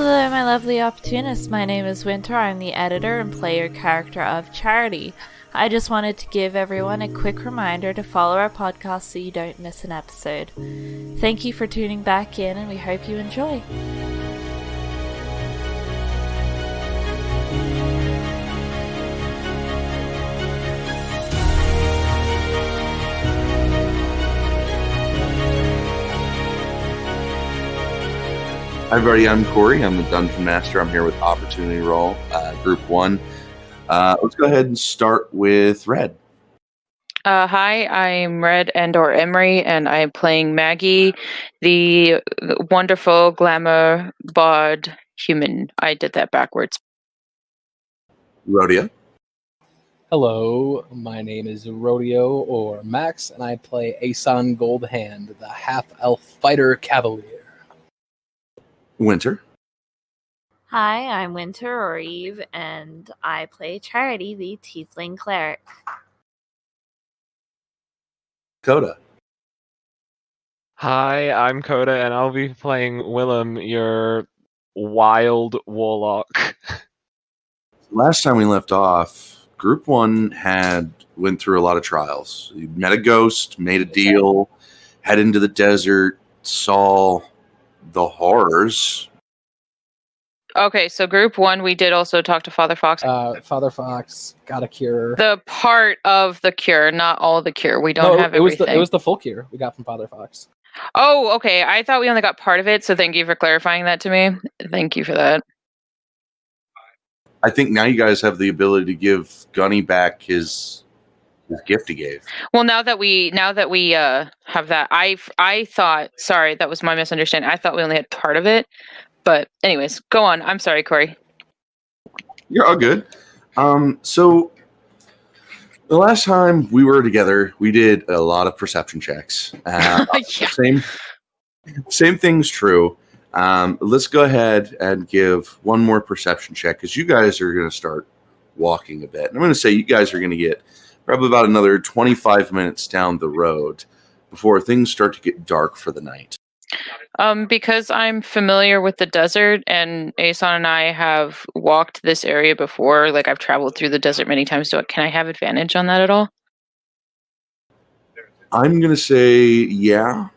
Hello, my lovely opportunists. My name is Winter. I'm the editor and player character of Charity. I just wanted to give everyone a quick reminder to follow our podcast so you don't miss an episode. Thank you for tuning back in, and we hope you enjoy. Hi everybody, I'm Corey. I'm the Dungeon Master. I'm here with Opportunity Roll, Group 1. Let's go ahead and start with Red. Hi, I'm Red and/or Emery, and I'm playing Maggie, the wonderful glamour bod human. I did that backwards. Rodeo. Hello, my name is Rodeo, or Max, and I play Aeson Goldhand, the half-elf fighter cavalier. Winter. Hi, I'm Winter or Eve, and I play Charity, the Tiefling Cleric. Coda. Hi, I'm Coda, and I'll be playing William, your wild warlock. Last time we left off, Group 1 went through a lot of trials. You met a ghost, made a deal, head into the desert, saw the horrors. Okay, so Group 1, we did also talk to Father Fox. Father Fox got a cure. The part of the cure, not all the cure. We don't have everything. It was the full cure we got from Father Fox. Oh, okay. I thought we only got part of it, so thank you for clarifying that to me. Thank you for that. I think now you guys have the ability to give Gunny back his gift he gave. Well, now that we have that, I thought, sorry, that was my misunderstanding. I thought we only had part of it. But anyways, go on. I'm sorry, Corey. You're all good. So the last time we were together, we did a lot of perception checks. Yeah. Same thing's true. Let's go ahead and give one more perception check because you guys are going to start walking a bit. And I'm going to say you guys are going to get probably about another 25 minutes down the road before things start to get dark for the night. Because I'm familiar with the desert and Aeson and I have walked this area before, like I've traveled through the desert many times, can I have advantage on that at all? I'm going to say yeah.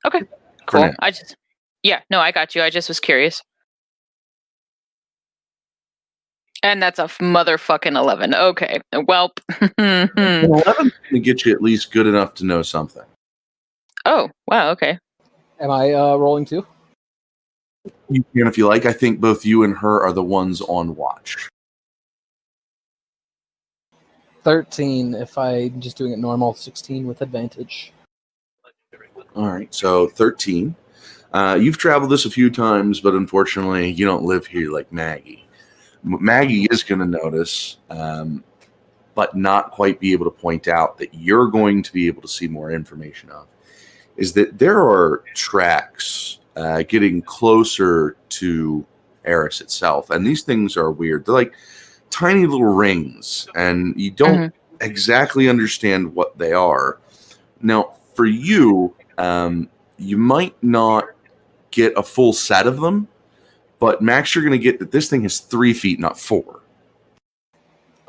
Okay, cool. I got you. I just was curious. And that's a motherfucking 11. Okay, welp. 11's going to get you at least good enough to know something. Oh, wow, okay. Am I rolling too? You can if you like. I think both you and her are the ones on watch. 13 if I'm just doing it normal, 16 with advantage. All right, so 13. You've traveled this a few times, but unfortunately, you don't live here like Maggie. Maggie is going to notice, but not quite be able to point out that you're going to be able to see more information of, is that there are tracks getting closer to Arriss itself. And these things are weird. They're like tiny little rings, and you don't exactly understand what they are. Now, for you, you might not get a full set of them, but Max, you're going to get that this thing has 3 feet, not 4.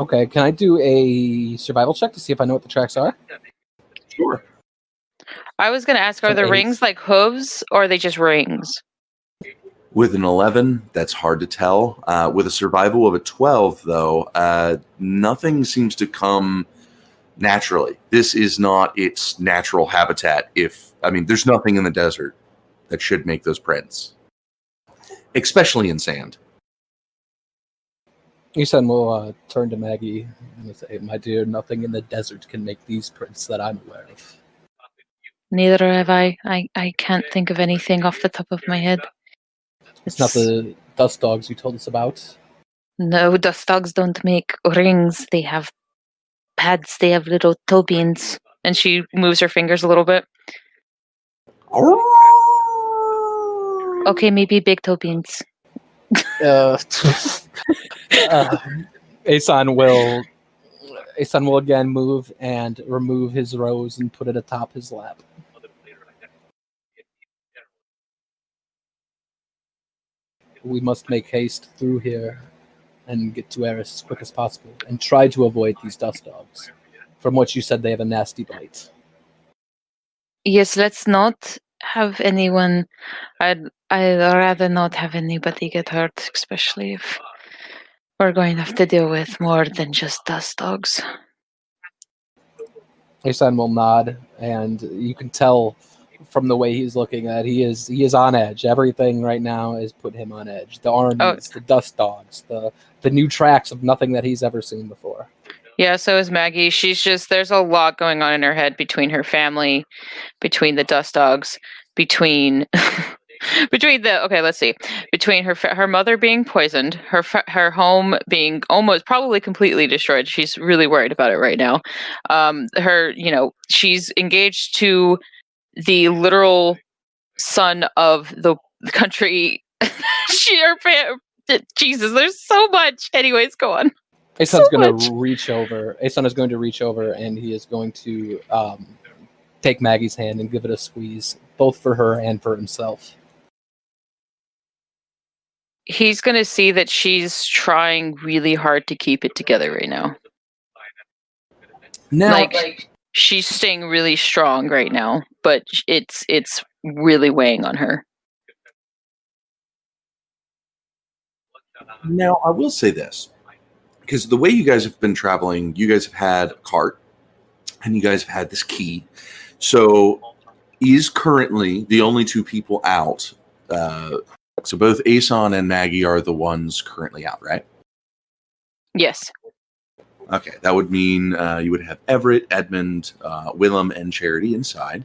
Okay, can I do a survival check to see if I know what the tracks are? Sure. I was going to ask, are the rings like hooves, or are they just rings? With an 11, that's hard to tell. With a survival of a 12, though, nothing seems to come naturally. This is not its natural habitat. There's nothing in the desert that should make those prints, especially in sand. Aeson will turn to Maggie and say, "My dear, nothing in the desert can make these prints that I'm aware of." Neither have I. I can't think of anything off the top of my head. It's not the dust dogs you told us about. No, dust dogs don't make rings. They have pads. They have little toe beans. And she moves her fingers a little bit. Okay, maybe big toe beans. Aeson will again move and remove his rose and put it atop his lap. we must make haste through here and get to Arriss as quick as possible, and try to avoid these dust dogs. From what you said, they have a nasty bite. Yes, let's not have anyone. I'd rather not have anybody get hurt, especially if we're going to have to deal with more than just dust dogs. Aeson will nod, and you can tell from the way he's looking at it, he is on edge. Everything right now is put him on edge. The armies, the dust dogs, the new tracks of nothing that he's ever seen before. Yeah, so is Maggie. There's a lot going on in her head between her family, between the dust dogs, between between her mother being poisoned, her home being almost probably completely destroyed. She's really worried about it right now. She's engaged to the literal son of the country. Jesus, there's so much. Anyways, go on. Aeson's going to reach over. Aeson is going to reach over, and he is going to take Maggie's hand and give it a squeeze, both for her and for himself. He's going to see that she's trying really hard to keep it together right now. She's staying really strong right now, but it's really weighing on her. Now, I will say this, because the way you guys have been traveling, you guys have had a cart, and you guys have had this key. So, is currently the only two people out. So both Aeson and Maggie are the ones currently out, right? Yes. Okay, that would mean you would have Everett, Edmund, William, and Charity inside.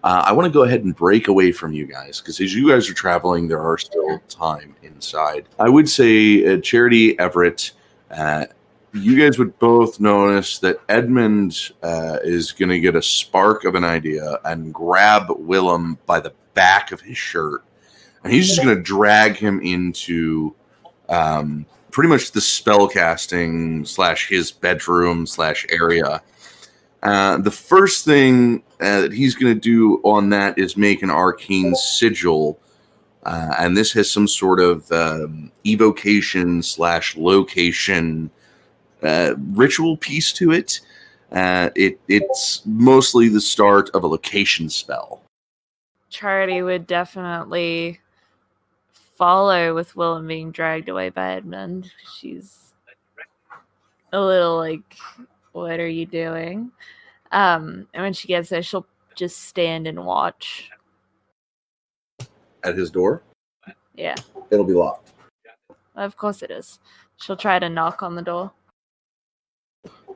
I want to go ahead and break away from you guys, because as you guys are traveling, there are still time inside. I would say Charity, Everett, you guys would both notice that Edmund is going to get a spark of an idea and grab William by the back of his shirt. And he's just going to drag him into pretty much the spellcasting / his bedroom / area. The first thing that he's going to do on that is make an arcane sigil. And this has some sort of evocation / location ritual piece to it. It's mostly the start of a location spell. Charity would definitely follow with William being dragged away by Edmund. She's a little like, what are you doing? And when she gets there, she'll just stand and watch. At his door? Yeah. It'll be locked. Of course it is. She'll try to knock on the door.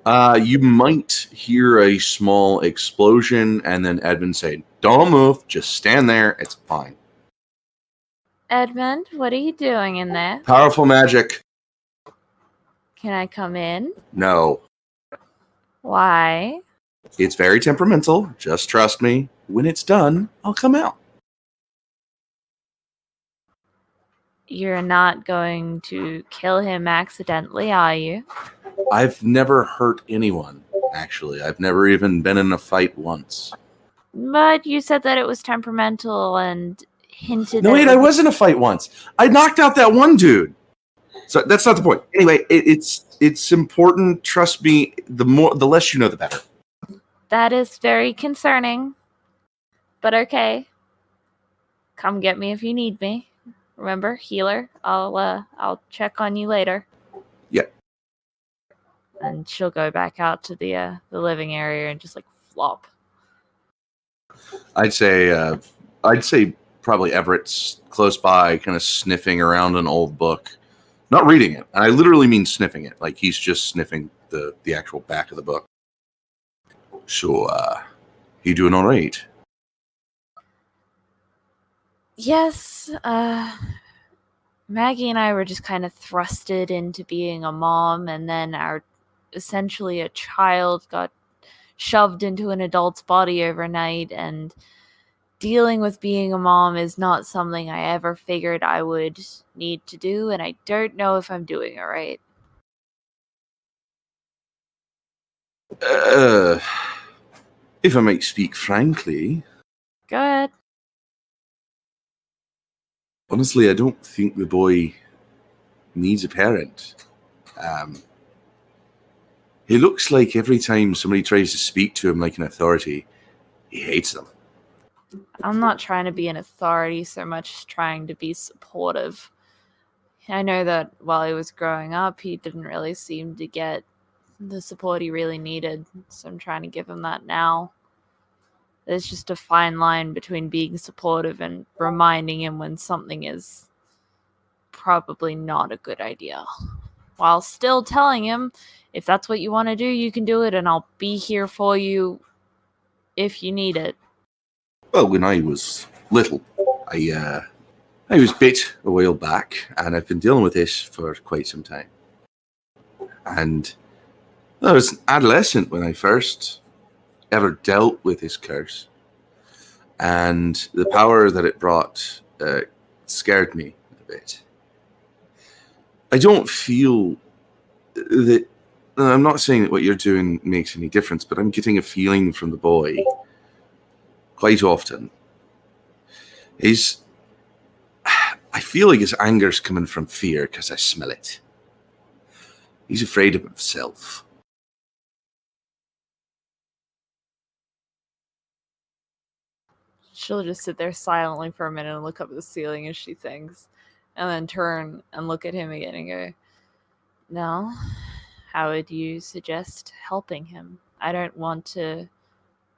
You might hear a small explosion, and then Edmund say, "Don't move, just stand there, it's fine." Edmund, what are you doing in there? Powerful magic. Can I come in? No. Why? It's very temperamental, just trust me. When it's done, I'll come out. You're not going to kill him accidentally, are you? I've never hurt anyone, actually. I've never even been in a fight once. But you said that it was temperamental and hinted No, wait, I was in a fight once. I knocked out that one dude. So that's not the point. Anyway, it's important. Trust me. The less you know, the better. That is very concerning. But okay. Come get me if you need me. Remember, healer. I'll check on you later. Yeah. And she'll go back out to the living area and just like flop. I'd say probably Everett's close by, kind of sniffing around an old book. Not reading it. I literally mean sniffing it. Like he's just sniffing the actual back of the book. So, you doing all right? Yes, Maggie and I were just kind of thrusted into being a mom, and then essentially a child got shoved into an adult's body overnight, and dealing with being a mom is not something I ever figured I would need to do, and I don't know if I'm doing it right. If I might speak frankly. Go ahead. Honestly, I don't think the boy needs a parent. He looks like every time somebody tries to speak to him like an authority, he hates them. I'm not trying to be an authority so much as trying to be supportive. I know that while he was growing up, he didn't really seem to get the support he really needed, so I'm trying to give him that now. There's just a fine line between being supportive and reminding him when something is probably not a good idea, while still telling him, if that's what you want to do, you can do it, and I'll be here for you if you need it. Well, when I was little, I was bit a while back, and I've been dealing with this for quite some time. And I was an adolescent when I first ever dealt with this curse. And the power that it brought scared me a bit. I don't feel that... I'm not saying that what you're doing makes any difference, but I'm getting a feeling from the boy quite often. I feel like his anger's coming from fear because I smell it. He's afraid of himself. She'll just sit there silently for a minute and look up at the ceiling as she thinks, and then turn and look at him again and go, "No, how would you suggest helping him? I don't want to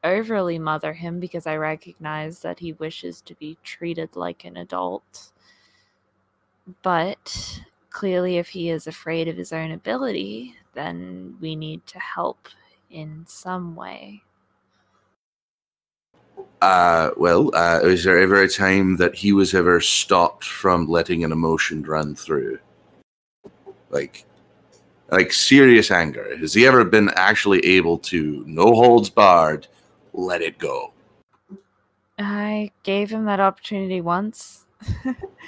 overly mother him because I recognize that he wishes to be treated like an adult. But clearly, if he is afraid of his own ability, then we need to help in some way." Is there ever a time that he was ever stopped from letting an emotion run through? Like serious anger? Has he ever been actually able to, no holds barred, let it go? I gave him that opportunity once.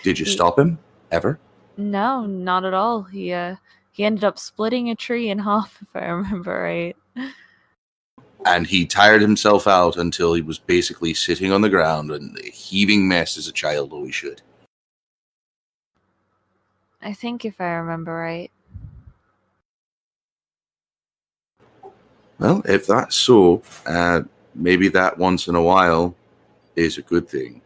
Did you stop him? Ever? No, not at all. He ended up splitting a tree in half, if I remember right. And he tired himself out until he was basically sitting on the ground and a heaving mess as a child always should. I think if I remember right. Well, if that's so, maybe that once in a while is a good thing.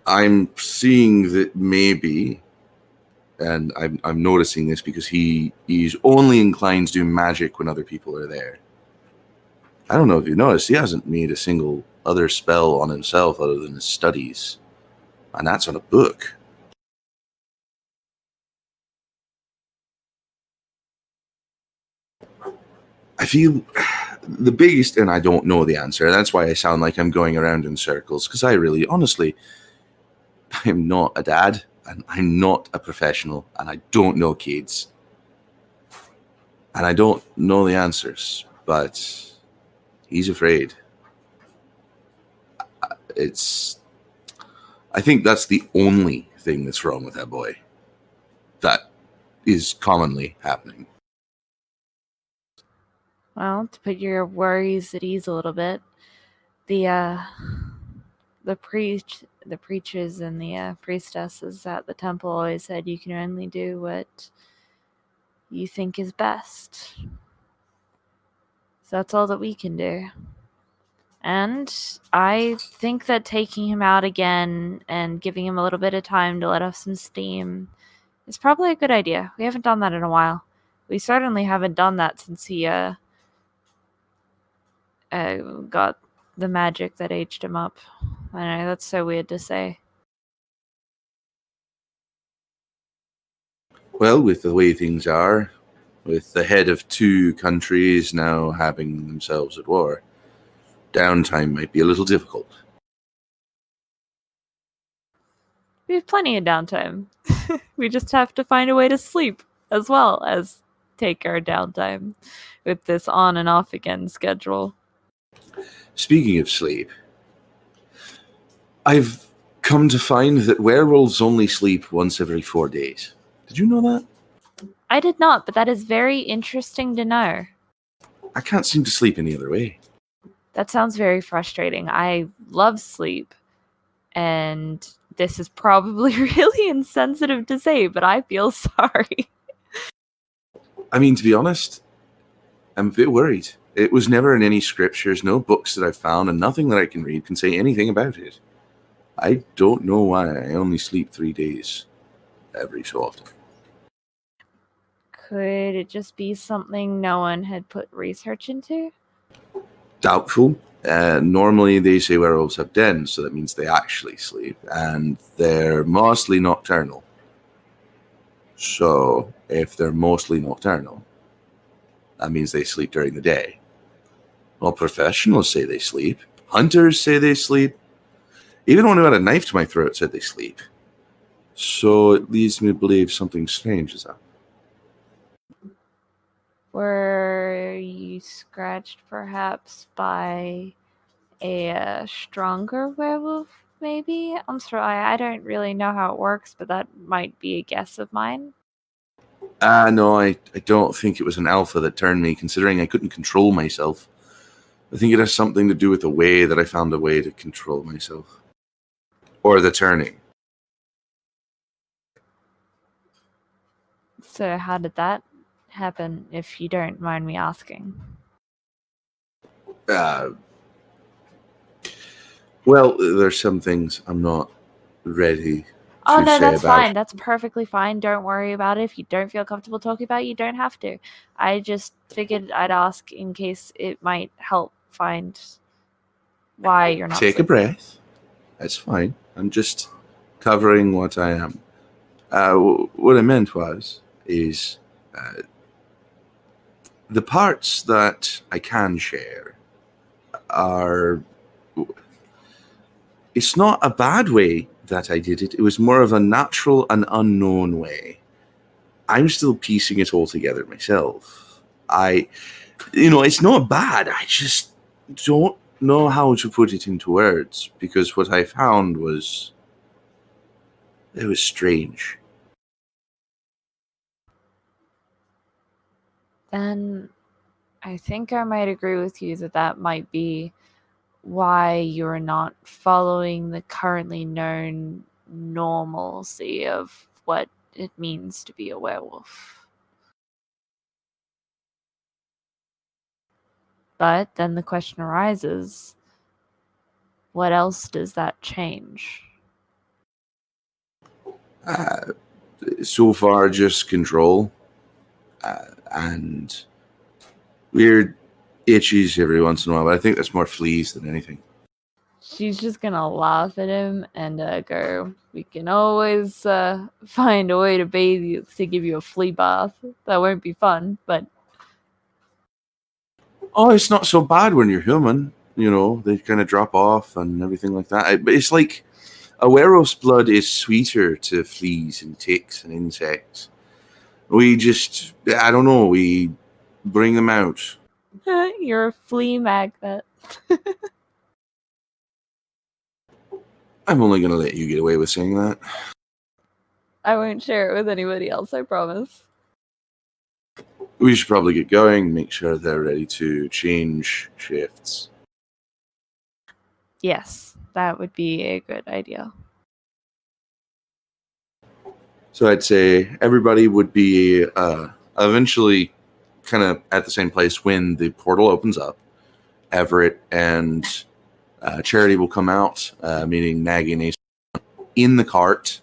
I'm seeing that maybe, and I'm noticing this because he's only inclined to do magic when other people are there. I don't know if you noticed, he hasn't made a single other spell on himself other than his studies. And that's on a book. I feel the biggest, and I don't know the answer, that's why I sound like I'm going around in circles, because I really, honestly, I'm not a dad, and I'm not a professional, and I don't know kids. And I don't know the answers, but he's afraid. I think that's the only thing that's wrong with that boy. That is commonly happening. Well, to put your worries at ease a little bit, the preachers and the priestesses at the temple always said you can only do what you think is best. So that's all that we can do. And I think that taking him out again and giving him a little bit of time to let off some steam is probably a good idea. We haven't done that in a while. We certainly haven't done that since he got the magic that aged him up. I know, that's so weird to say. Well, with the way things are, with the head of two countries now having themselves at war, downtime might be a little difficult. We have plenty of downtime. We just have to find a way to sleep as well as take our downtime with this on and off again schedule. Speaking of sleep, I've come to find that werewolves only sleep once every 4 days. Did you know that? I did not, but that is very interesting to know. I can't seem to sleep any other way. That sounds very frustrating. I love sleep, and this is probably really insensitive to say, but I feel sorry. I mean, to be honest, I'm a bit worried. It was never in any scriptures, no books that I've found, and nothing that I can read can say anything about it. I don't know why I only sleep 3 days every so often. Could it just be something no one had put research into? Doubtful. Normally they say werewolves have dens, so that means they actually sleep, and they're mostly nocturnal. So if they're mostly nocturnal, that means they sleep during the day. Well, professionals say they sleep. Hunters say they sleep. Even one who had a knife to my throat said they sleep. So it leads me to believe something strange is up. Were you scratched perhaps by a stronger werewolf, maybe? I'm sorry, I don't really know how it works, but that might be a guess of mine. No, I don't think it was an alpha that turned me, considering I couldn't control myself. I think it has something to do with the way that I found a way to control myself. Or the turning. So how did that happen, if you don't mind me asking? Well, there's some things I'm not ready Oh, to no, say that's about. fine. That's perfectly fine. Don't worry about it. If you don't feel comfortable talking about it, you don't have to. I just figured I'd ask in case it might help find why you're not Take sleeping. a breath. That's fine. I'm just covering what I am. What I meant is the parts that I can share are... It's not a bad way that I did it. It was more of a natural and unknown way. I'm still piecing it all together myself. It's not bad. I just don't know how to put it into words, because what I found was... it was strange. Then I think I might agree with you that might be why you're not following the currently known normalcy of what it means to be a werewolf. But then the question arises, what else does that change? So far, just control. And weird itchies every once in a while, but I think that's more fleas than anything. She's just gonna laugh at him and go, we can always find a way to bathe you, to give you a flea bath. That won't be fun, but... Oh, it's not so bad when you're human. They kind of drop off and everything like that. But it's like a werewolf's blood is sweeter to fleas and ticks and insects. We just, I don't know, we bring them out. You're a flea magnet. I'm only going to let you get away with saying that. I won't share it with anybody else, I promise. We should probably get going, make sure they're ready to change shifts. Yes, that would be a good idea. So I'd say everybody would be eventually kind of at the same place when the portal opens up. Everett and Charity will come out, meaning Maggie and Aeson, in the cart.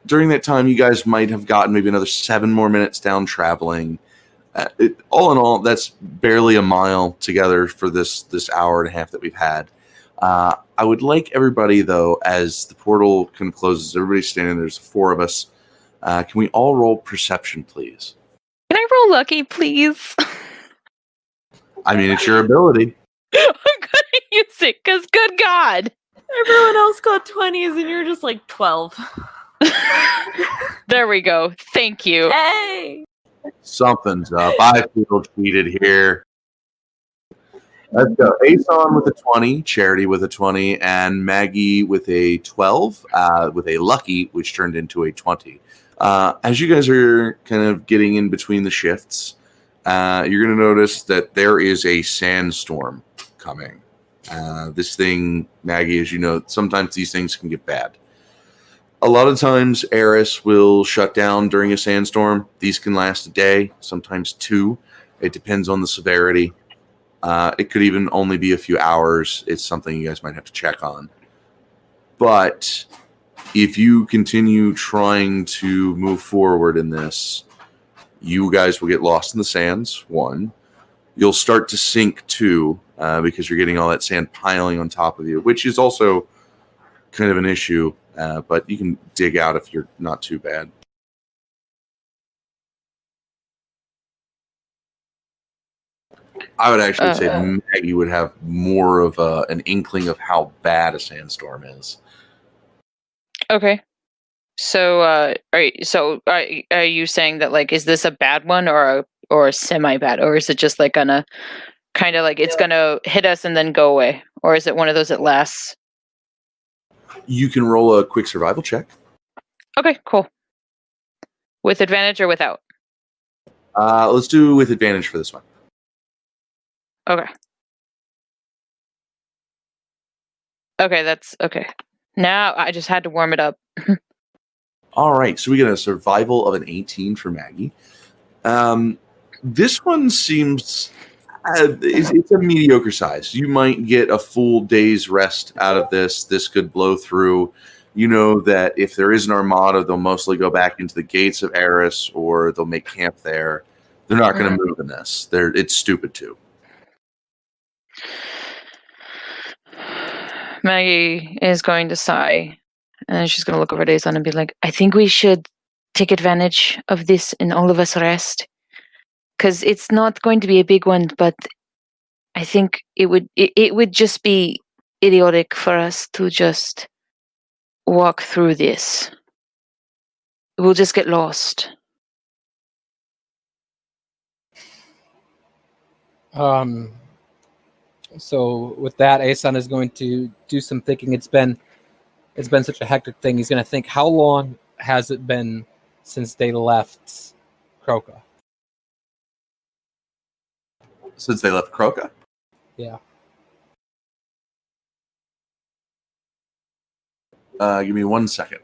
During that time, you guys might have gotten maybe another 7 more minutes down traveling. All in all, that's barely a mile together for this hour and a half that we've had. I would like everybody, though, as the portal kind of closes, everybody's standing, there's 4 of us. Can we all roll perception, please? Can I roll lucky, please? I mean, it's your ability. I'm gonna use it, because good God. Everyone else got 20s and you're just like 12. There we go. Thank you. Hey! Something's up. I feel cheated here. Let's go. Aeson with a 20, Charity with a 20, and Maggie with a 12, with a lucky, which turned into a 20. As you guys are kind of getting in between the shifts, you're going to notice that there is a sandstorm coming. This thing, Maggie, as you know, sometimes these things can get bad. A lot of times, Arriss will shut down during a sandstorm. These can last a day, sometimes 2. It depends on the severity. It could even only be a few hours. It's something you guys might have to check on. But if you continue trying to move forward in this, you guys will get lost in the sands, 1. You'll start to sink, 2, because you're getting all that sand piling on top of you, which is also kind of an issue, but you can dig out if you're not too bad. I would actually say Maggie would have more of an inkling of how bad a sandstorm is. Okay. So, are you saying that, like, is this a bad one or a semi-bad, or is it just like gonna kind of like it's gonna hit us and then go away, or is it one of those that lasts? You can roll a quick survival check. Okay, cool. With advantage or without? Let's do with advantage for this one. Okay. Okay, that's okay. Now I just had to warm it up. All right, so we get a survival of an 18 for Maggie. This one seems it's a mediocre size. You might get a full day's rest out of this. This could blow through. You know that if there is an armada, they'll mostly go back into the gates of Arriss, or they'll make camp there. They're not going to move in this. It's stupid too. Maggie is going to sigh, and then she's going to look over at Aeson and be like, I think we should take advantage of this and all of us rest. Because it's not going to be a big one, but I think it would just be idiotic for us to just walk through this. We'll just get lost. So with that, Aeson is going to do some thinking. It's been such a hectic thing. He's going to think, how long has it been since they left Croca? Since they left Croca? Yeah. Give me 1 second.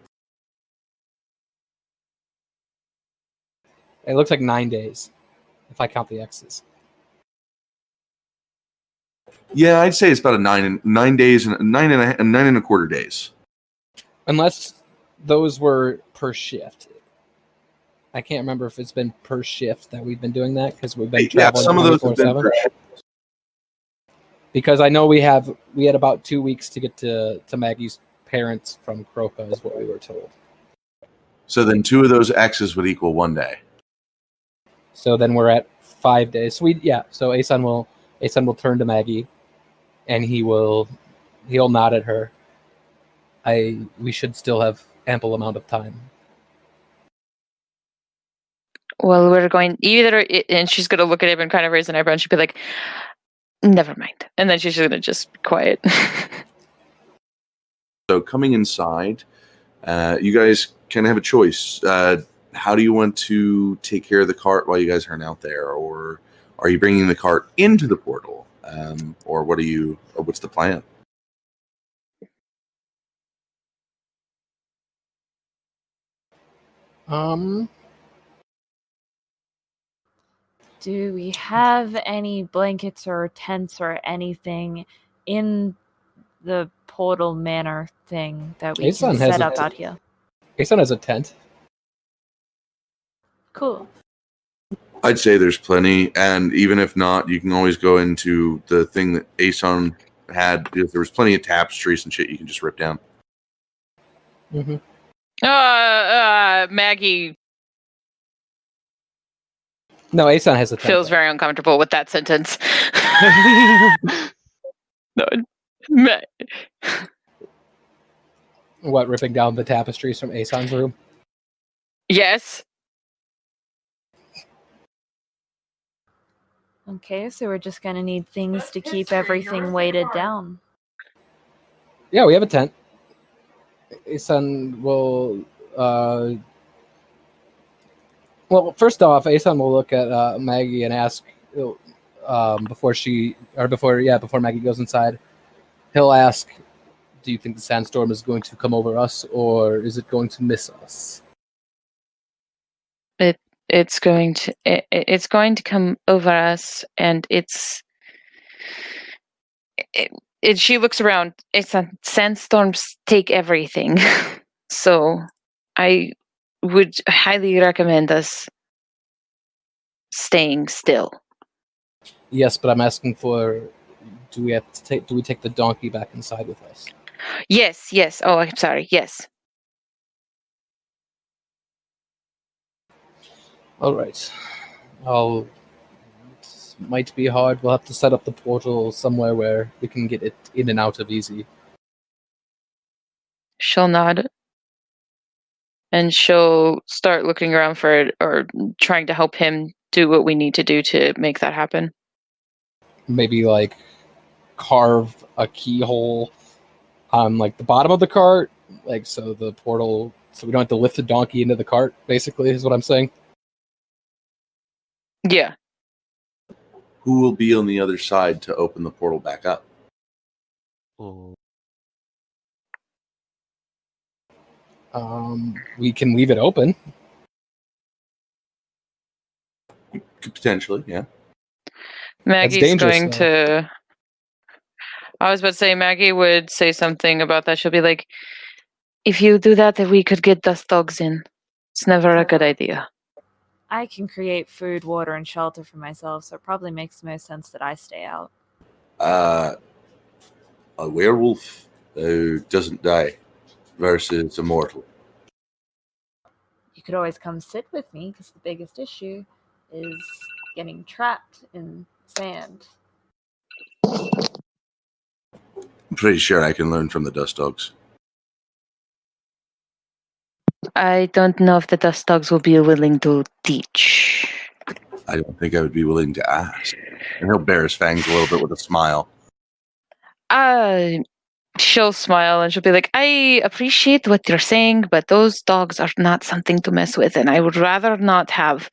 It looks like 9 days, if I count the X's. Yeah, I'd say it's about 9 days and 9.25 days. Unless those were per shift. I can't remember if it's been per shift that we've been doing that, because we've been traveling. Some of those have been per shift. Because I know we had about 2 weeks to get to Maggie's parents from Croca, is what we were told. So then 2 of those X's would equal 1 day. So then we're at 5 days. So Aeson will turn to Maggie, and he'll nod at her. We should still have ample amount of time. Well, we're going and she's going to look at him and kind of raise an eyebrow, and she'll be like, never mind. And then she's going to just be quiet. So coming inside, you guys kind of have a choice. How do you want to take care of the cart while you guys aren't out there? Or are you bringing the cart into the portal? Or what's the plan? Do we have any blankets or tents or anything in the portal manor thing that we can set up out here? Aeson has a tent. Cool. I'd say there's plenty, and even if not, you can always go into the thing that Aeson had. There was plenty of tapestries and shit you can just rip down. Mm-hmm. Maggie No, Aeson has a tent. feels very uncomfortable with that sentence. No. What, ripping down the tapestries from Aeson's room? Yes. Okay, so we're just going to need things to keep everything weighted down. Yeah, we have a tent. Aeson will... Well, first off, Aeson will look at Maggie and ask before Maggie goes inside. He'll ask, do you think the sandstorm is going to come over us, or is it going to miss us? It's going to come over us, and she looks around. Sandstorms take everything. So I would highly recommend us staying still. Yes, but I'm asking for, do we take the donkey back inside with us? Yes. Oh, I'm sorry. Yes. All right. It might be hard. We'll have to set up the portal somewhere where we can get it in and out of easy. She'll nod. And she'll start looking around for it, or trying to help him do what we need to do to make that happen. Maybe like carve a keyhole on like the bottom of the cart, like so the portal, so we don't have to lift the donkey into the cart, basically, is what I'm saying. Yeah. Who will be on the other side to open the portal back up? Ooh. We can leave it open. Potentially, yeah. Maggie's going to... I was about to say, Maggie would say something about that. She'll be like, if you do that, then we could get dust dogs in. It's never a good idea. I can create food, water, and shelter for myself, so it probably makes the most sense that I stay out. A werewolf who doesn't die versus a mortal. You could always come sit with me, because the biggest issue is getting trapped in sand. I'm pretty sure I can learn from the dust dogs. I don't know if the dust dogs will be willing to teach. I don't think I would be willing to ask. And he'll bare his fangs a little bit with a smile. She'll smile and she'll be like, I appreciate what you're saying, but those dogs are not something to mess with, and I would rather not have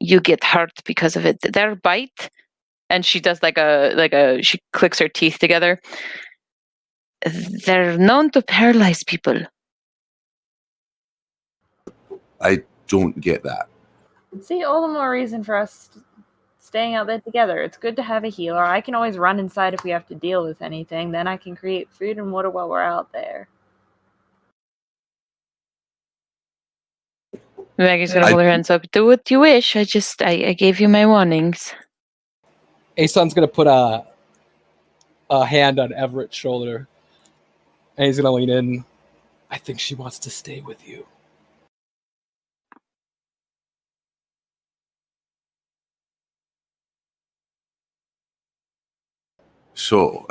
you get hurt because of it. Their bite, and she does she clicks her teeth together. They're known to paralyze people. I don't get that. See, all the more reason for us staying out there together. It's good to have a healer. I can always run inside if we have to deal with anything. Then I can create food and water while we're out there. Maggie's gonna hold her hands up. Do what you wish. I gave you my warnings. Aeson's gonna put a hand on Everett's shoulder, and he's gonna lean in. I think she wants to stay with you. So,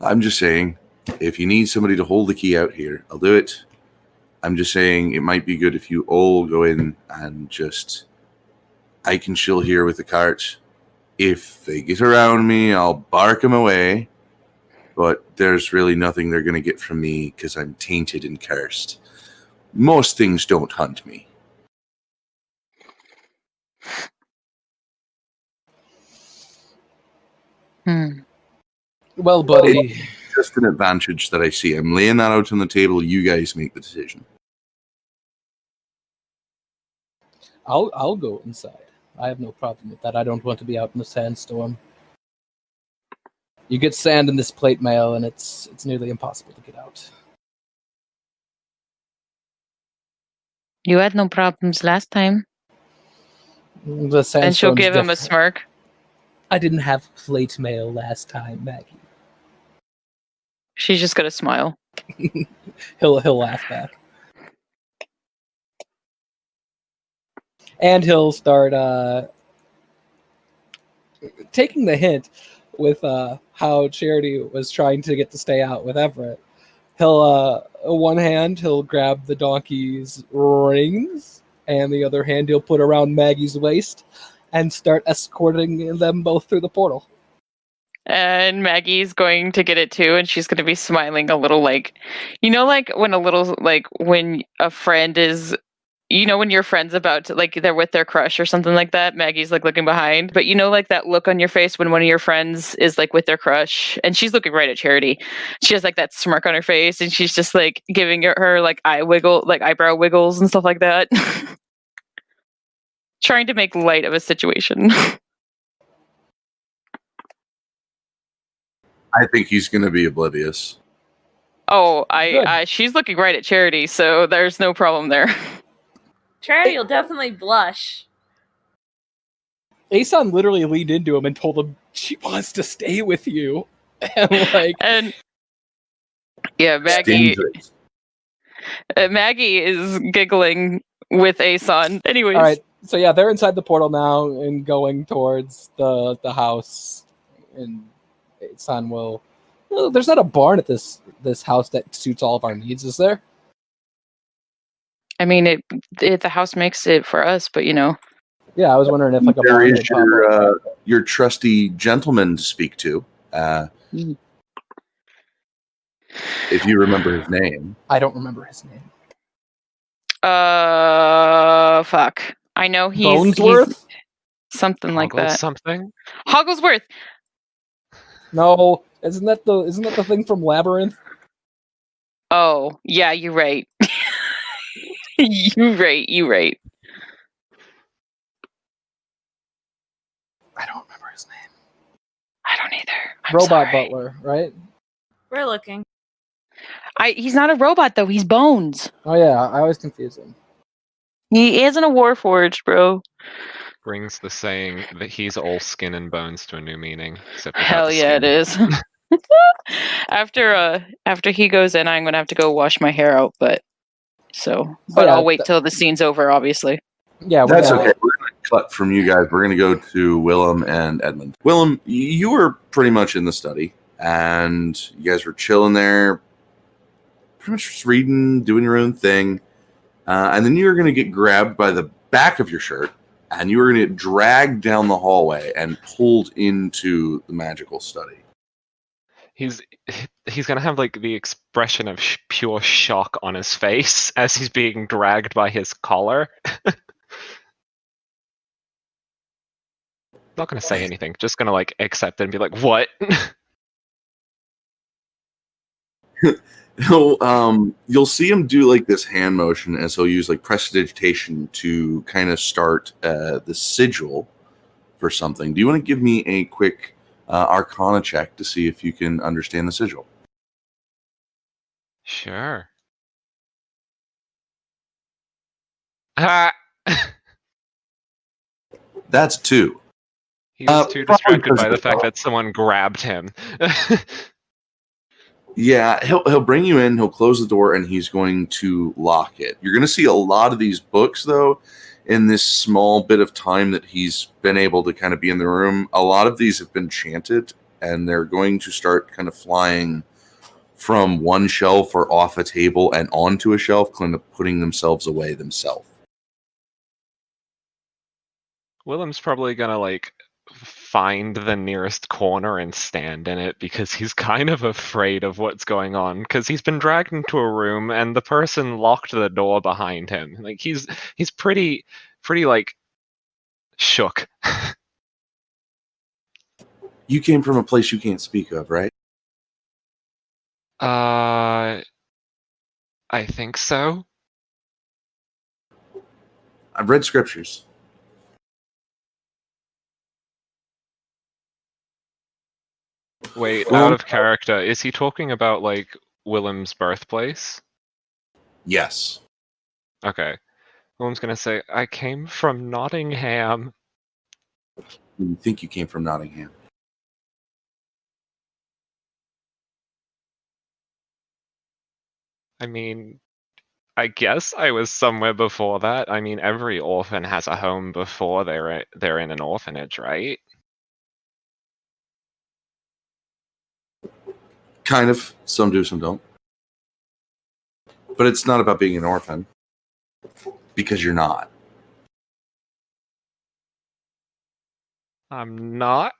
I'm just saying, if you need somebody to hold the key out here, I'll do it. I'm just saying it might be good if you all go in and just... I can chill here with the cart. If they get around me, I'll bark them away. But there's really nothing they're going to get from me because I'm tainted and cursed. Most things don't hunt me. Well, buddy, it's just an advantage that I see. I'm laying that out on the table. You guys make the decision. I'll go inside. I have no problem with that. I don't want to be out in the sandstorm. You get sand in this plate mail, and it's nearly impossible to get out. You had no problems last time. The sandstorm's and she'll give him a different. smirk. I didn't have plate mail last time, Maggie. She's just gonna smile. He'll laugh back. And he'll start taking the hint with how Charity was trying to get to stay out with Everett. He'll one hand he'll grab the donkey's rings, and the other hand he'll put around Maggie's waist and start escorting them both through the portal. And Maggie's going to get it too, and she's going to be smiling a little, like, you know, like when a friend is you know when your friend's about to, like, they're with their crush or something like that, Maggie's like looking behind, but you know, like that look on your face when one of your friends is like with their crush and she's looking right at Charity. She has like that smirk on her face and she's just like giving her like eyebrow wiggles and stuff like that. Trying to make light of a situation. I think he's going to be oblivious. Oh, she's looking right at Charity, so there's no problem there. Charity will definitely blush. Aeson literally leaned into him and told him she wants to stay with you. And yeah, Maggie is giggling with Aeson. Anyways. All right, so yeah, they're inside the portal now and going towards the house. And Aeson will... Well, there's not a barn at this house that suits all of our needs, is there? I mean, the house makes it for us, but you know. Yeah, I was wondering if like a there barn is your trusty gentleman to speak to. If you remember his name. I don't remember his name. Fuck. I know he's Bonesworth? Something like that. Something? Hogglesworth. No, isn't that the thing from Labyrinth? Oh, yeah, you're right. You're right. I don't remember his name. I don't either. I'm Robot sorry. Butler, right? We're looking. He's not a robot though. He's Bones. Oh yeah, I always confuse him. He isn't a Warforged, bro. Brings the saying that he's all skin and bones to a new meaning. Except Hell yeah, it is. After he goes in, I'm gonna have to go wash my hair out, but I'll wait till the scene's over, obviously. Yeah, that's okay. We're going to cut from you guys. We're going to go to Willem and Edmund. Willem, you were pretty much in the study, and you guys were chilling there, pretty much just reading, doing your own thing, and then you were going to get grabbed by the back of your shirt, and you were going to get dragged down the hallway and pulled into the magical study. He's gonna have like the expression of pure shock on his face as he's being dragged by his collar. Not gonna say anything, just gonna like accept it and be like, "What?" You'll see him do like this hand motion as he'll use like prestidigitation to kind of start the sigil for something. Do you want to give me a quick Arcana check to see if you can understand the sigil? Sure. Ah! That's 2. He was too distracted by the fact that someone grabbed him. Yeah, he'll bring you in, he'll close the door, and he's going to lock it. You're going to see a lot of these books, though, in this small bit of time that he's been able to kind of be in the room. A lot of these have been chanted, and they're going to start kind of flying from one shelf or off a table and onto a shelf, kind of putting themselves away themselves. Willem's probably gonna like find the nearest corner and stand in it because he's kind of afraid of what's going on because he's been dragged into a room and the person locked the door behind him. Like he's pretty like shook. You came from a place you can't speak of, right? I think so. I've read scriptures. Wait, out of character, is he talking about, like, Willem's birthplace? Yes. Okay. Willem's gonna say, I came from Nottingham. You think you came from Nottingham? I mean, I guess I was somewhere before that. I mean, every orphan has a home before they're in an orphanage, right? Kind of. Some do, some don't. But it's not about being an orphan. Because you're not. I'm not,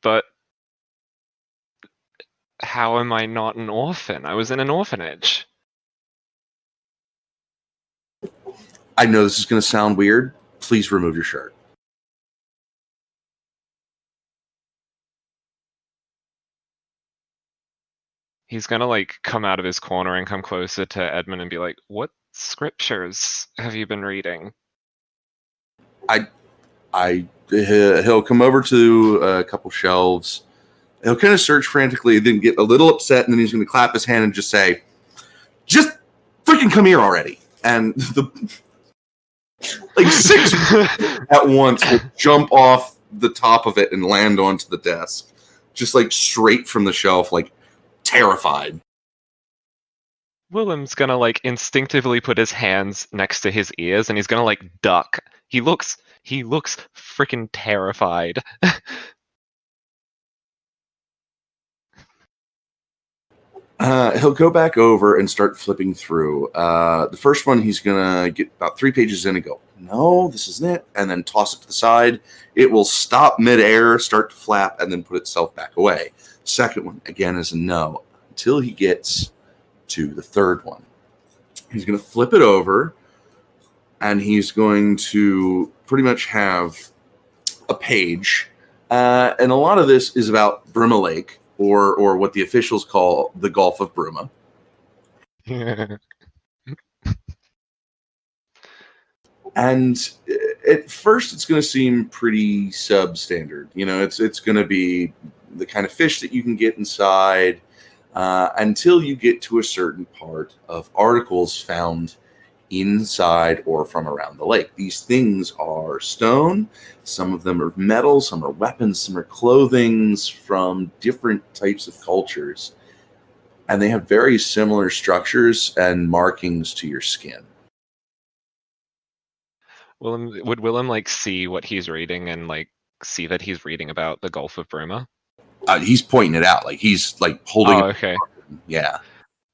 but how am I not an orphan? I was in an orphanage. I know this is going to sound weird. Please remove your shirt. He's gonna like come out of his corner and come closer to Edmund and be like, "What scriptures have you been reading?" He'll come over to a couple shelves. He'll kind of search frantically, then get a little upset, and then he's going to clap his hand and just say, "Just freaking come here already!" And like 6 at once will jump off the top of it and land onto the desk, just like straight from the shelf, like terrified. Willem's gonna like instinctively put his hands next to his ears and he's gonna like duck. He looks freaking terrified. He'll go back over and start flipping through. The first one, he's gonna get about 3 pages in and go, "No, this isn't it," and then toss it to the side. It will stop midair, start to flap, and then put itself back away. Second one, again, is a no, until he gets to the third one. He's going to flip it over, and he's going to pretty much have a page. And a lot of this is about Bruma Lake, or what the officials call the Gulf of Bruma. And at first, it's going to seem pretty substandard. You know, it's going to be the kind of fish that you can get inside, until you get to a certain part of articles found inside or from around the lake. These things are stone, some of them are metal, some are weapons, some are clothing from different types of cultures. And they have very similar structures and markings to your skin. Would Willem like see what he's reading and like see that he's reading about the Gulf of Bruma? He's pointing it out, like he's like holding. Oh, okay. Yeah.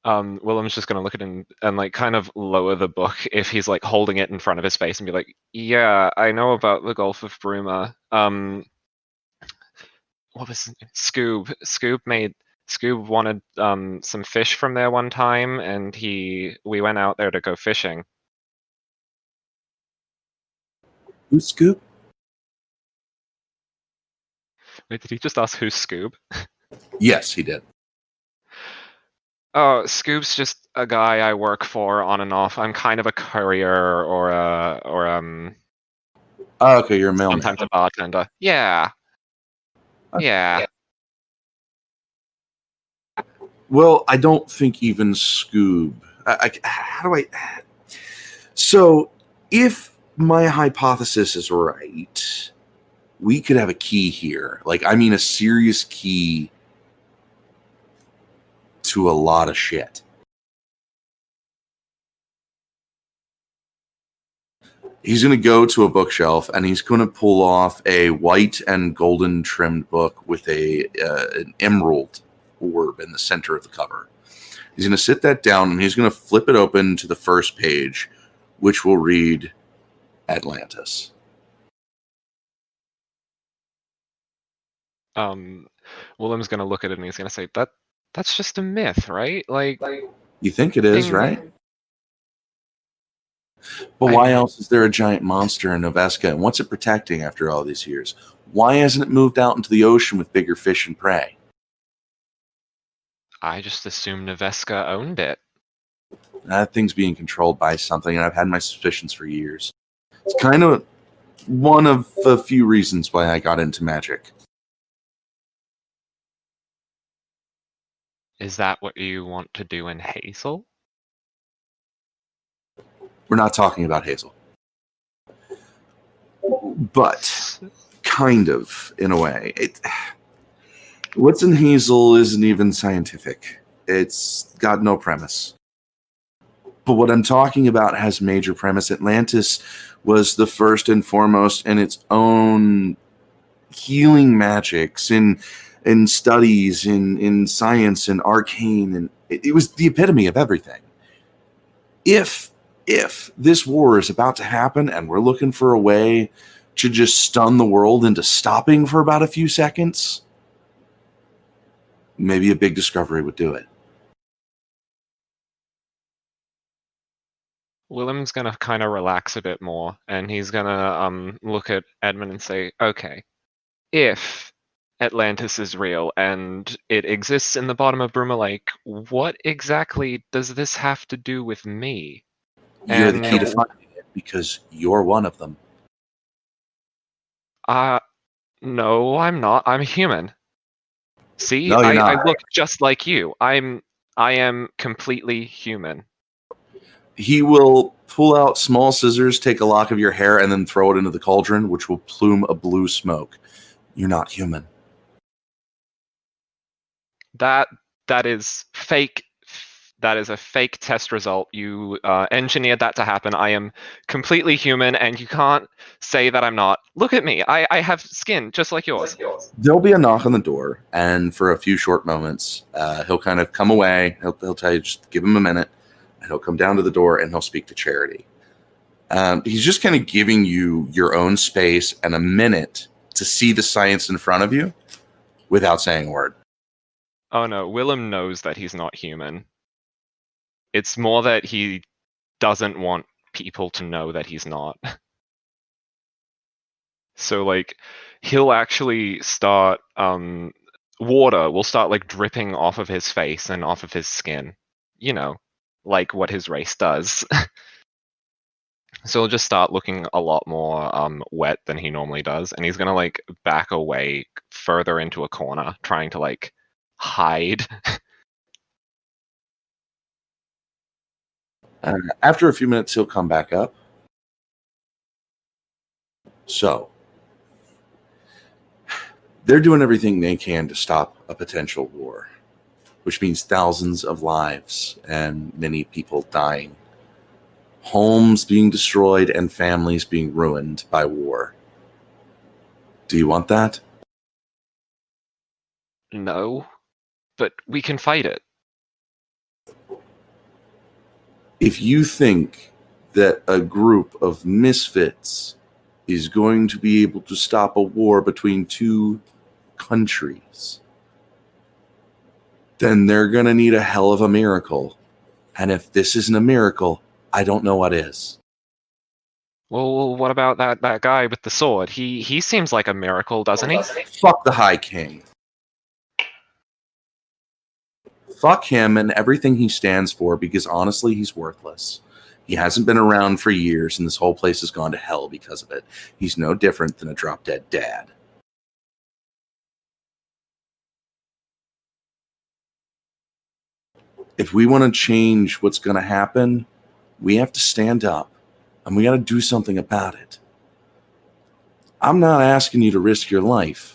Willem's just gonna look at it and like kind of lower the book if he's like holding it in front of his face and be like, "Yeah, I know about the Gulf of Bruma. What was his name? Scoob? Scoob wanted some fish from there one time, and we went out there to go fishing." Who's Scoob? Wait, did he just ask who's Scoob? Yes, he did. Oh, Scoob's just a guy I work for on and off. I'm kind of a courier or Oh, okay, you're a mailman. sometimes a bartender. Yeah. Okay. Yeah. Well, I don't think even Scoob. How do I? So, if my hypothesis is right, we could have a key here. Like, I mean, a serious key to a lot of shit. He's going to go to a bookshelf and he's going to pull off a white and golden trimmed book with an emerald orb in the center of the cover. He's going to sit that down and he's going to flip it open to the first page, which will read Atlantis. Willem's gonna look at it and he's gonna say, that's just a myth, right? Like you think it is, right? But why else is there a giant monster in Noveska, and what's it protecting after all these years? Why hasn't it moved out into the ocean with bigger fish and prey? I just assumed Noveska owned it. That thing's being controlled by something, and I've had my suspicions for years. It's kind of one of a few reasons why I got into magic. Is that what you want to do in Hazel? We're not talking about Hazel. But kind of, in a way. What's in Hazel isn't even scientific. It's got no premise. But what I'm talking about has major premise. Atlantis was the first and foremost in its own healing magics, in studies, in science, and arcane, and it was the epitome of everything. If this war is about to happen and we're looking for a way to just stun the world into stopping for about a few seconds, maybe a big discovery would do it. Willem's gonna kind of relax a bit more, and he's gonna look at Edmund and say, "Okay, if Atlantis is real and it exists in the bottom of Bruma Lake, what exactly does this have to do with me?" You're the key to finding it because you're one of them. No, I'm not. I'm human. See, No, you're not. I look just like you. I am completely human. He will pull out small scissors, take a lock of your hair, and then throw it into the cauldron, which will plume a blue smoke. You're not human. That is fake. That is a fake test result. You engineered that to happen. I am completely human, and you can't say that I'm not. Look at me. I have skin just like yours. There'll be a knock on the door, and for a few short moments, he'll kind of come away. He'll tell you, just give him a minute, and he'll come down to the door, and he'll speak to Charity. He's just kind of giving you your own space and a minute to see the science in front of you without saying a word. Oh no, Willem knows that he's not human. It's more that he doesn't want people to know that he's not. So, like, he'll actually start, water will start, like, dripping off of his face and off of his skin. You know, like what his race does. So he'll just start looking a lot more wet than he normally does, and he's gonna, like, back away further into a corner, trying to, like, hide. After a few minutes, he'll come back up. So, they're doing everything they can to stop a potential war, which means thousands of lives and many people dying, homes being destroyed, and families being ruined by war. Do you want that? No, but we can fight it. If you think that a group of misfits is going to be able to stop a war between two countries, then they're going to need a hell of a miracle. And if this isn't a miracle, I don't know what is. Well, what about that guy with the sword? He seems like a miracle, doesn't he? Fuck the High King. Fuck him and everything he stands for, because honestly, he's worthless. He hasn't been around for years, and this whole place has gone to hell because of it. He's no different than a drop-dead dad. If we want to change what's going to happen, we have to stand up, and we got to do something about it. I'm not asking you to risk your life.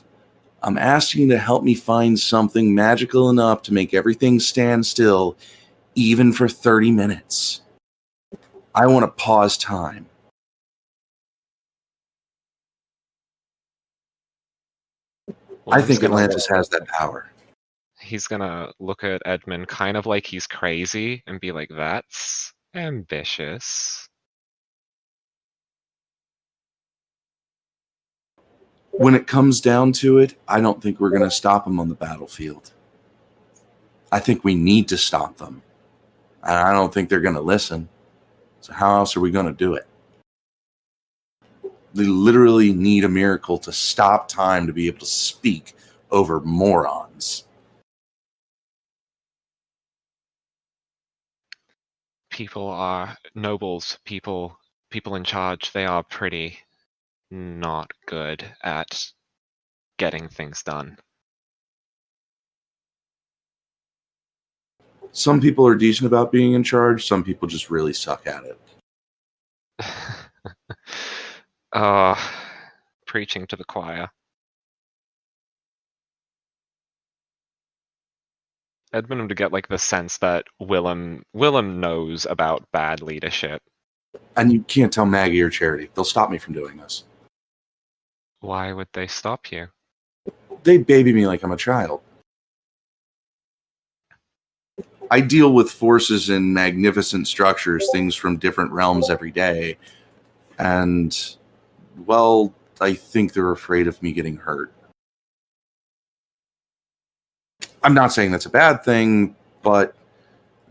I'm asking you to help me find something magical enough to make everything stand still, even for 30 minutes. I want to pause time. Well, I think Atlantis has that power. He's gonna look at Edmund kind of like he's crazy and be like, "That's ambitious." When it comes down to it, I don't think we're going to stop them on the battlefield. I think we need to stop them. And I don't think they're going to listen. So how else are we going to do it? They literally need a miracle to stop time to be able to speak over morons. People are nobles, people in charge. They are pretty not good at getting things done. Some people are decent about being in charge. Some people just really suck at it. Preaching to the choir. Edmund to get like the sense that Willem knows about bad leadership. And you can't tell Maggie or Charity. They'll stop me from doing this. Why would they stop you? They baby me like I'm a child. I deal with forces in magnificent structures, things from different realms every day. And, well, I think they're afraid of me getting hurt. I'm not saying that's a bad thing, but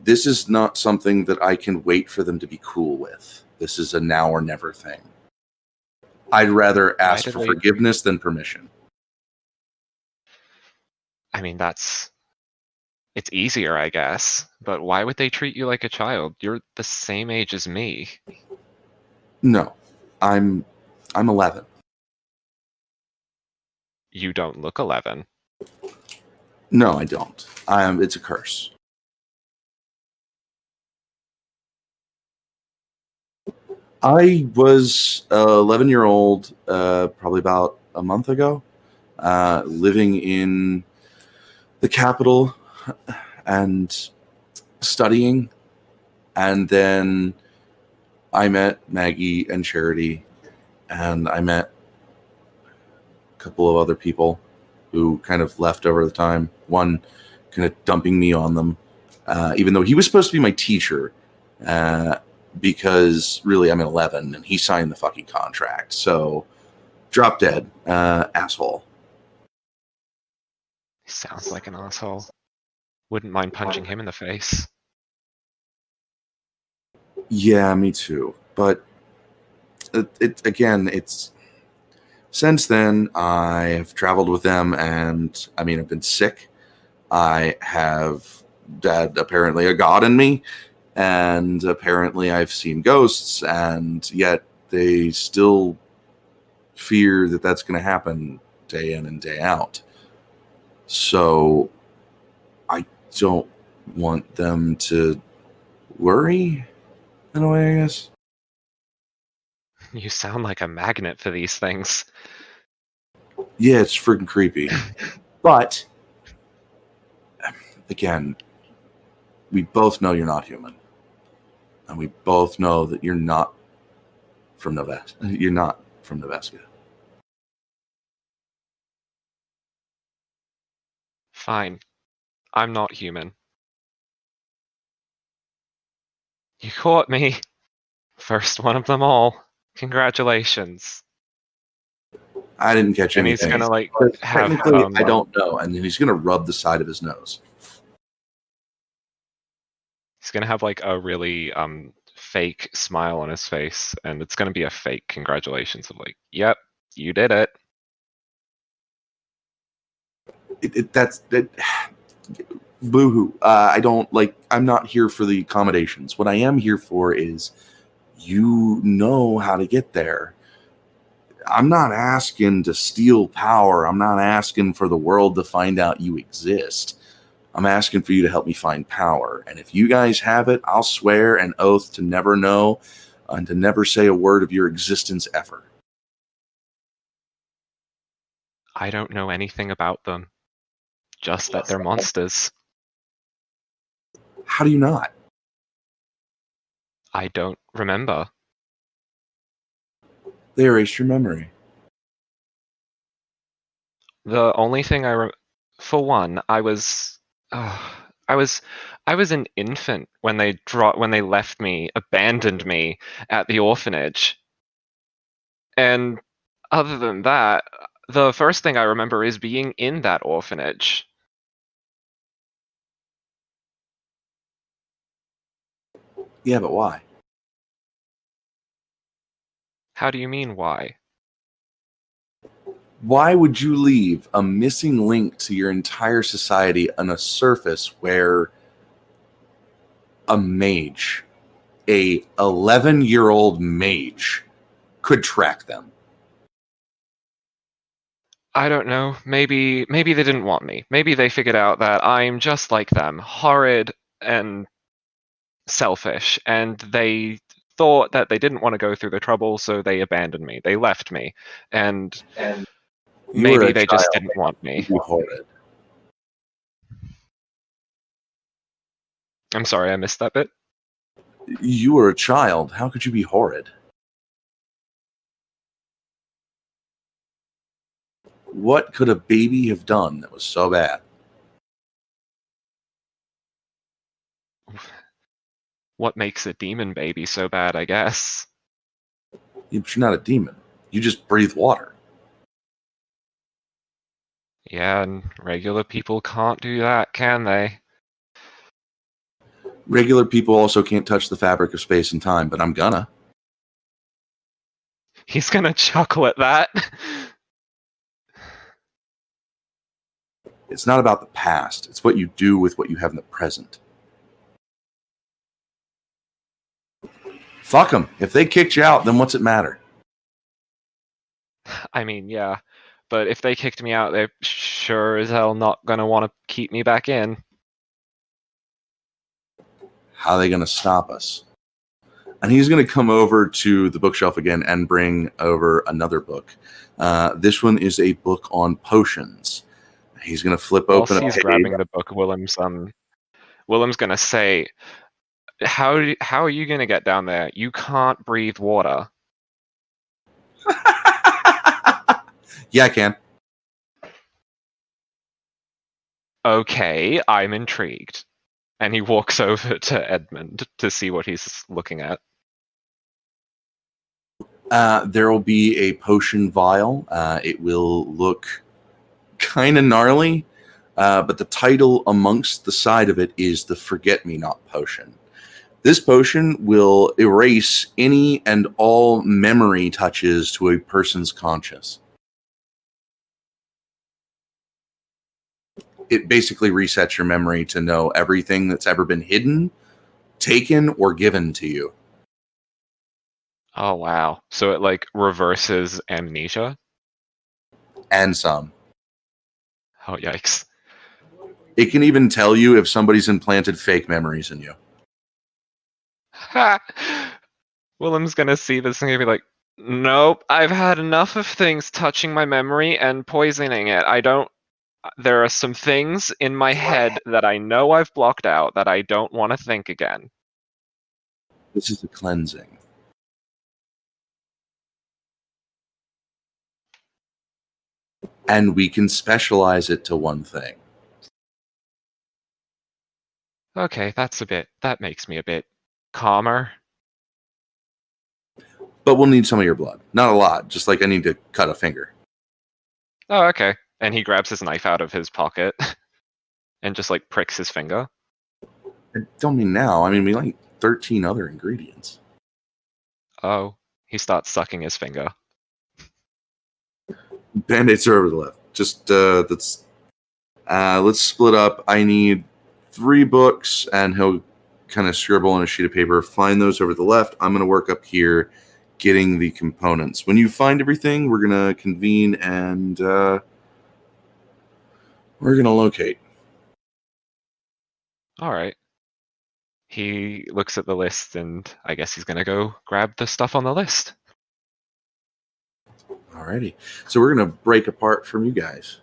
this is not something that I can wait for them to be cool with. This is a now or never thing. I'd rather ask for forgiveness than permission. I mean, it's easier, I guess, but why would they treat you like a child? You're the same age as me. No, I'm 11. You don't look 11. No, I don't. It's a curse. I was 11-year-old, probably about a month ago, living in the capital and studying, and then I met Maggie and Charity, and I met a couple of other people who kind of left over the time. One kind of dumping me on them, even though he was supposed to be my teacher, because really I'm 11 and he signed the fucking contract. So drop dead, asshole. He sounds like an asshole. Wouldn't mind punching him in the face. Yeah, me too. But it's since then I have traveled with them, and I mean I've been sick. I have had apparently a god in me, and apparently I've seen ghosts, and yet they still fear that that's going to happen day in and day out. So I don't want them to worry, in a way, I guess. You sound like a magnet for these things. Yeah, it's freaking creepy. But, again, we both know you're not human. And we both know that you're not from Noveska. You're not from Noveska. Fine. I'm not human. You caught me. First one of them all. Congratulations. I didn't catch And anything. he's gonna have. Technically, I don't know. And then he's gonna rub the side of his nose. He's gonna have a really fake smile on his face, and it's gonna be a fake congratulations of yep, you did it. That's boo-hoo. I don't I'm not here for the accommodations. What I am here for is you know how to get there. I'm not asking to steal power. I'm not asking for the world to find out you exist. I'm asking for you to help me find power. And if you guys have it, I'll swear an oath to never know and to never say a word of your existence ever. I don't know anything about them. Just that they're monsters. How do you not? I don't remember. They erased your memory. The only thing for one, I was an infant when they left me, abandoned me at the orphanage. And other than that, the first thing I remember is being in that orphanage. Yeah, but why? How do you mean, why? Why would you leave a missing link to your entire society on a surface where a mage, a 11-year-old mage, could track them? I don't know. Maybe they didn't want me. Maybe they figured out that I'm just like them, horrid and selfish, and they thought that they didn't want to go through the trouble, so they abandoned me. They left me, and maybe they just didn't want me. Horrid. I'm sorry, I missed that bit. You were a child. How could you be horrid? What could a baby have done that was so bad? What makes a demon baby so bad, I guess? You're not a demon. You just breathe water. Yeah, and regular people can't do that, can they? Regular people also can't touch the fabric of space and time, but I'm gonna. He's gonna chuckle at that. It's not about the past. It's what you do with what you have in the present. Fuck them. If they kicked you out, then what's it matter? I mean, yeah. But if they kicked me out, they're sure as hell not gonna want to keep me back in. How are they going to stop us? And he's going to come over to the bookshelf again and bring over another book. This one is a book on potions. He's going to flip open a page. He's grabbing the book. Willem's going to say, how are you going to get down there? You can't breathe water. Yeah, I can. Okay, I'm intrigued. And he walks over to Edmund to see what he's looking at. There will be a potion vial. It will look kind of gnarly, but the title amongst the side of it is the Forget-Me-Not potion. This potion will erase any and all memory touches to a person's conscious. It basically resets your memory to know everything that's ever been hidden, taken, or given to you. Oh, wow. So it, like, reverses amnesia? And some. Oh, yikes. It can even tell you if somebody's implanted fake memories in you. Ha! Willem's gonna see this and he'll be like, nope, I've had enough of things touching my memory and poisoning it. There are some things in my head that I know I've blocked out that I don't want to think again. This is a cleansing. And we can specialize it to one thing. Okay, that makes me a bit calmer. But we'll need some of your blood. Not a lot, just like I need to cut a finger. Oh, okay. And he grabs his knife out of his pocket and just, like, pricks his finger. I don't mean now. I mean, we like 13 other ingredients. Oh, he starts sucking his finger. Band-aids are over the left. Just, let's split up. I need 3 books, and he'll kind of scribble on a sheet of paper. Find those over the left. I'm going to work up here getting the components. When you find everything, we're going to convene and we're going to locate. All right. He looks at the list, and I guess he's going to go grab the stuff on the list. Alrighty. So we're going to break apart from you guys.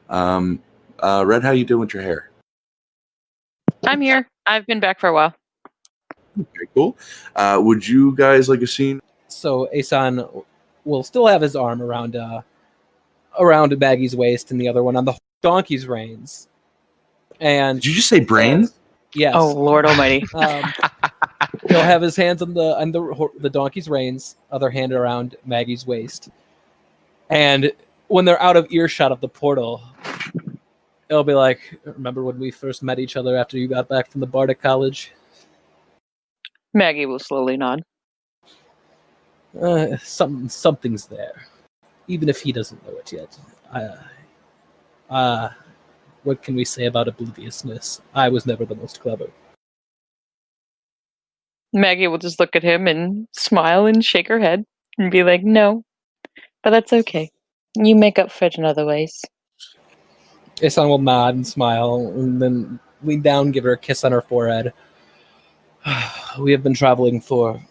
Red, how you doing with your hair? I'm here. I've been back for a while. Okay, cool. Would you guys like a scene? So Aeson will still have his arm around Maggie's waist and the other one on the donkey's reins. And did you just say brain? Yes. Oh, Lord Almighty. He'll have his hands on the donkey's reins, other hand around Maggie's waist. And when they're out of earshot of the portal, it'll be like, remember when we first met each other after you got back from the Bardic College? Maggie will slowly nod. Something's there. Even if he doesn't know it yet. What can we say about obliviousness? I was never the most clever. Maggie will just look at him and smile and shake her head and be like, no, but that's okay. You make up for it in other ways. Aeson will nod and smile and then lean down, give her a kiss on her forehead. We have been traveling for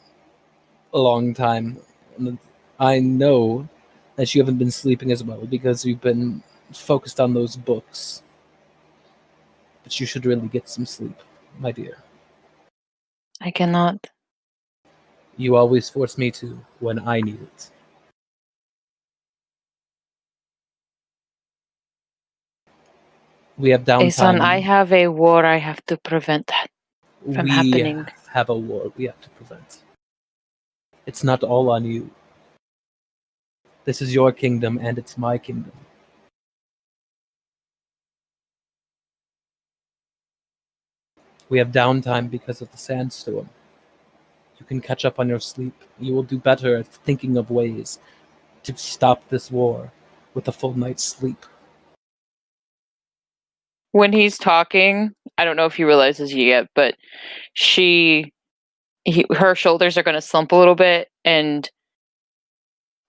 a long time. And I know that you haven't been sleeping as well because you've been focused on those books. But you should really get some sleep, my dear. I cannot. You always force me to when I need it. We have downtime. Aeson, I have a war I have to prevent from happening. We have a war we have to prevent. It's not all on you. This is your kingdom and it's my kingdom. We have downtime because of the sandstorm. You can catch up on your sleep. You will do better at thinking of ways to stop this war with a full night's sleep. When he's talking, I don't know if he realizes yet, but her shoulders are going to slump a little bit, and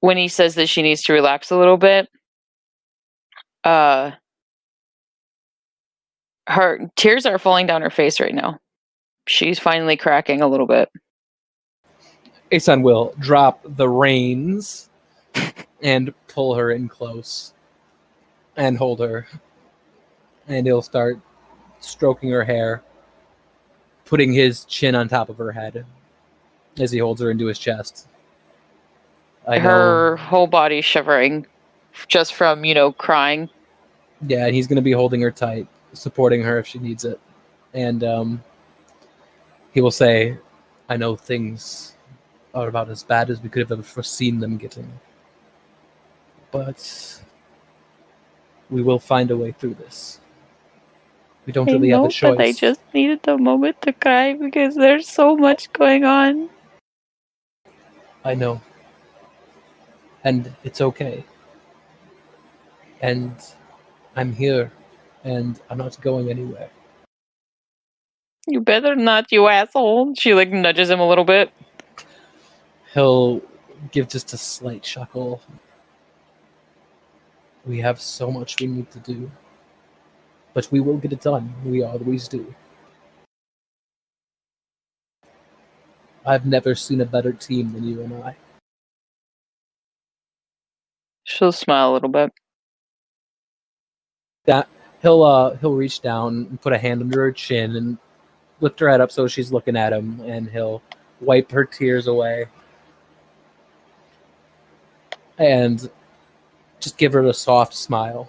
when he says that she needs to relax a little bit, her tears are falling down her face right now. She's finally cracking a little bit. Aeson will drop the reins and pull her in close and hold her. And he'll start stroking her hair, putting his chin on top of her head as he holds her into his chest. Her whole body shivering just from, crying. Yeah, and he's going to be holding her tight, supporting her if she needs it. And he will say, I know things are about as bad as we could have ever foreseen them getting. But we will find a way through this. We don't really have a choice. But I just needed a moment to cry because there's so much going on. I know. And it's okay. And I'm here. And I'm not going anywhere. You better not, you asshole. She nudges him a little bit. He'll give just a slight chuckle. We have so much we need to do. But we will get it done. We always do. I've never seen a better team than you and I. She'll smile a little bit. That he'll reach down and put a hand under her chin and lift her head up so she's looking at him, and he'll wipe her tears away and just give her a soft smile.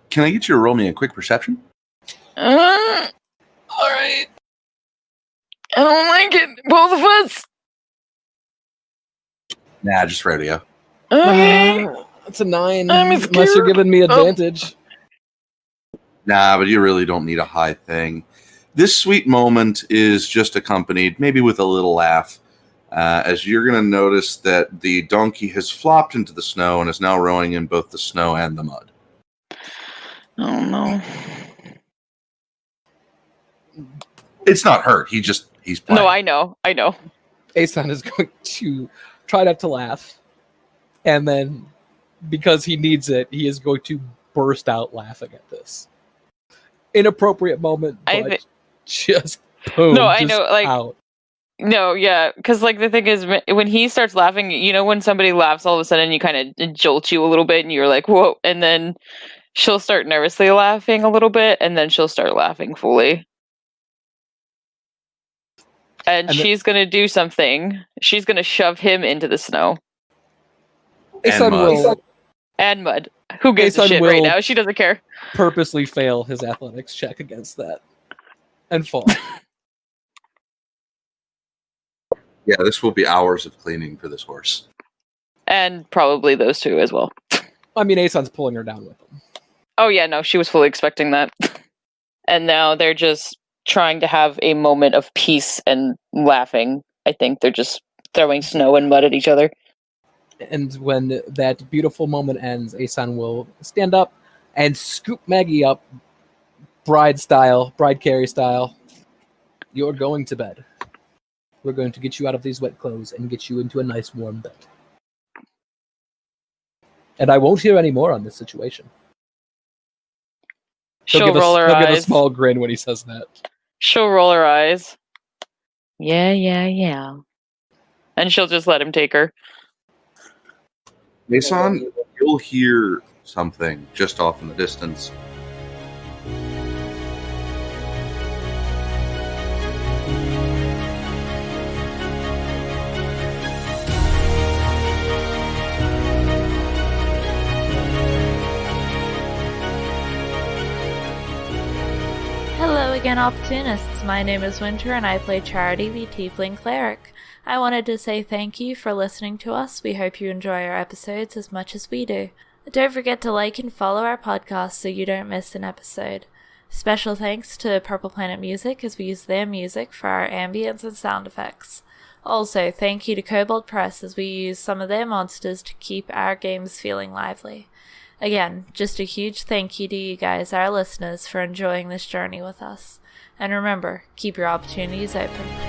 Can I get you to roll me a quick perception? All right. I don't like it. Both of us. Nah, just radio. Okay. That's a 9. I'm scared. Unless you're giving me advantage. Nah, but you really don't need a high thing. This sweet moment is just accompanied, maybe with a little laugh, as you're going to notice that the donkey has flopped into the snow and is now rowing in both the snow and the mud. Oh, no. It's not hurt. He's playing. No, I know. Aeson is going to try not to laugh. And then, because he needs it, he is going to burst out laughing at this. Inappropriate moment, but just boom. No, I know, out. No, yeah, because the thing is, when he starts laughing, when somebody laughs, all of a sudden you kind of jolt you a little bit, and you're like, whoa, and then she'll start nervously laughing a little bit, and then she'll start laughing fully. And she's going to do something. She's going to shove him into the snow. And mud. Who gives a shit right now? She doesn't care. Purposely fail his athletics check against that. And fall. Yeah, this will be hours of cleaning for this horse. And probably those two as well. I mean, Aeson's pulling her down with him. Oh yeah, no, she was fully expecting that. And now they're just trying to have a moment of peace and laughing. I think they're just throwing snow and mud at each other. And when that beautiful moment ends, Aeson will stand up and scoop Maggie up, bride carry style. You're going to bed. We're going to get you out of these wet clothes and get you into a nice warm bed. And I won't hear any more on this situation. She'll roll her eyes. He'll give a small grin when he says that. She'll roll her eyes. Yeah. And she'll just let him take her. Aeson, you'll hear something just off in the distance. Hello again, opportunists. My name is Winter and I play Charity, the Tiefling Cleric. I wanted to say thank you for listening to us. We hope you enjoy our episodes as much as we do. Don't forget to like and follow our podcast so you don't miss an episode. Special thanks to Purple Planet Music as we use their music for our ambience and sound effects. Also, thank you to Kobold Press as we use some of their monsters to keep our games feeling lively. Again, just a huge thank you to you guys, our listeners, for enjoying this journey with us. And remember, keep your opportunities open.